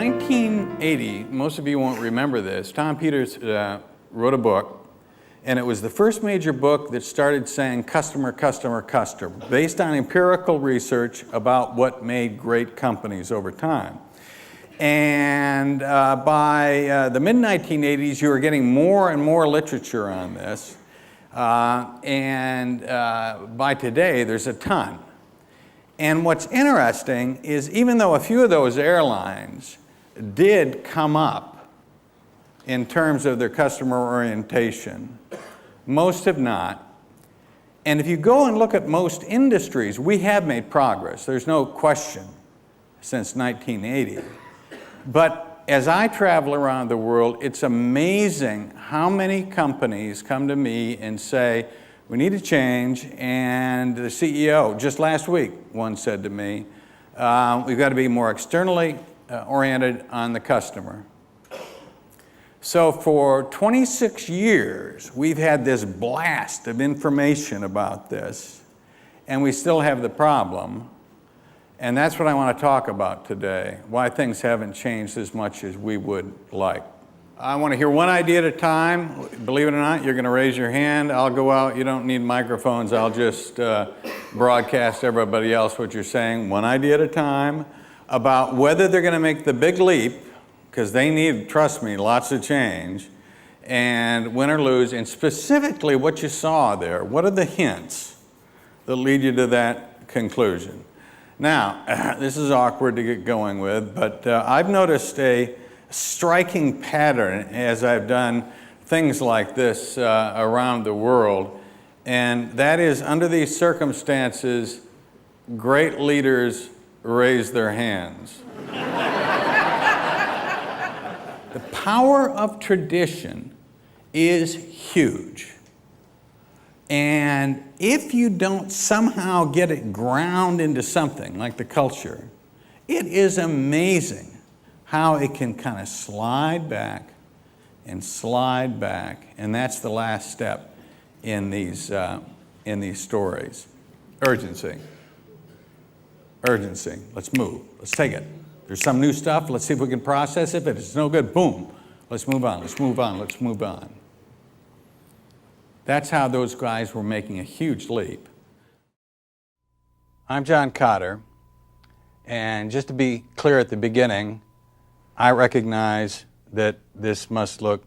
1980, most of you won't remember this, Tom Peters wrote a book, and it was the first major book that started saying customer, customer, customer, based on empirical research about what made great companies over time. And by the mid-1980s, you were getting more and more literature on this, and by today, there's a ton. And what's interesting is even though a few of those airlines did come up in terms of their customer orientation, most have not. And if you go and look at most industries, we have made progress. There's no question since 1980. But as I travel around the world, it's amazing how many companies come to me and say, we need to change, and the CEO, just last week, one said to me, we've got to be more externally oriented on the customer. So for 26 years, we've had this blast of information about this, and we still have the problem. And that's what I want to talk about today, why things haven't changed as much as we would like. I want to hear one idea at a time. Believe it or not, you're going to raise your hand. I'll go out. You don't need microphones. I'll just broadcast everybody else what you're saying, one idea at a time, about whether they're going to make the big leap, because they need, trust me, lots of change, and win or lose, and specifically what you saw there. What are the hints that lead you to that conclusion? Now, this is awkward to get going with, but I've noticed a striking pattern as I've done things like this around the world, and that is under these circumstances, great leaders raise their hands. The power of tradition is huge. And if you don't somehow get it ground into something like the culture, it is amazing how it can kind of slide back, and that's the last step in these stories. Urgency. Let's move. Let's take it. There's some new stuff. Let's see if we can process it. If it's no good, boom. Let's move on. Let's move on. That's how those guys were making a huge leap. I'm John Kotter, and just to be clear at the beginning, I recognize that this must look,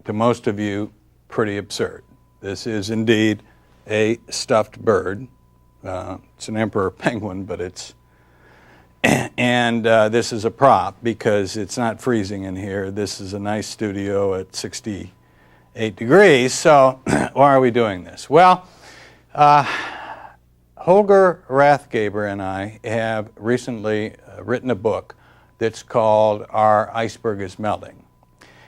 to most of you, pretty absurd. This is indeed a stuffed bird. It's an emperor penguin, but it's... And this is a prop because it's not freezing in here. This is a nice studio at 68 degrees, so why are we doing this? Well, Holger Rathgeber and I have recently written a book that's called Our Iceberg is Melting.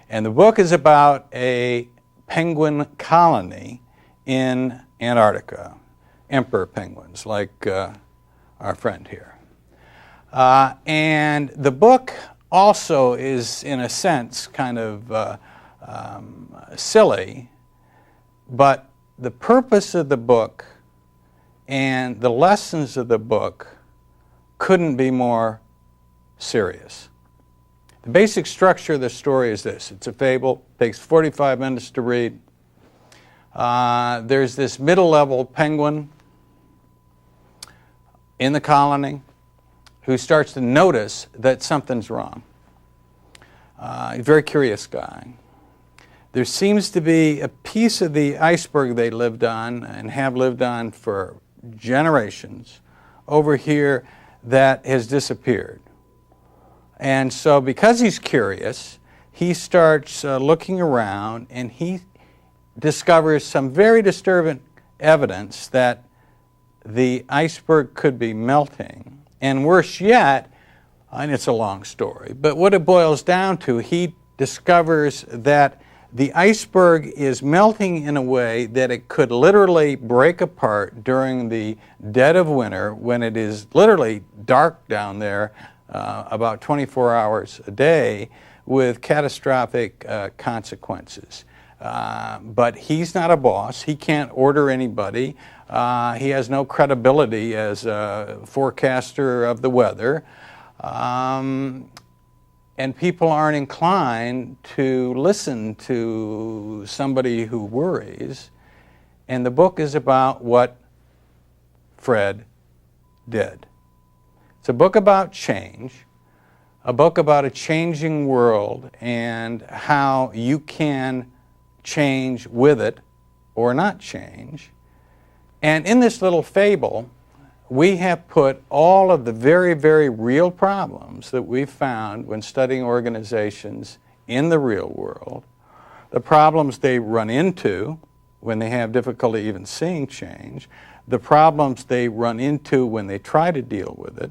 And the book is about a penguin colony in Antarctica, emperor penguins, like our friend here. And the book also is, in a sense, kind of silly, but the purpose of the book and the lessons of the book couldn't be more serious. The basic structure of the story is this. It's a fable, takes 45 minutes to read. There's this middle-level penguin in the colony who starts to notice that something's wrong. A very curious guy. There seems to be a piece of the iceberg they lived on and have lived on for generations over here that has disappeared. And so because he's curious, he starts looking around and he discovers some very disturbing evidence that the iceberg could be melting. And worse yet, and it's a long story, but what it boils down to, he discovers that the iceberg is melting in a way that it could literally break apart during the dead of winter when it is literally dark down there about 24 hours a day with catastrophic consequences. But he's not a boss. He can't order anybody. He has no credibility as a forecaster of the weather. and people aren't inclined to listen to somebody who worries. And the book is about what Fred did. It's a book about change, a book about a changing world and how you can change with it or not change. And in this little fable, we have put all of the very, very real problems that we've found when studying organizations in the real world, the problems they run into when they have difficulty even seeing change, the problems they run into when they try to deal with it,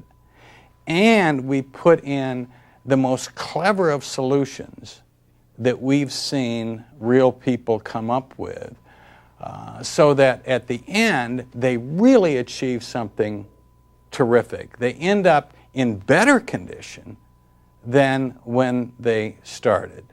and we put in the most clever of solutions that we've seen real people come up with, so that at the end they really achieve something terrific. They end up in better condition than when they started.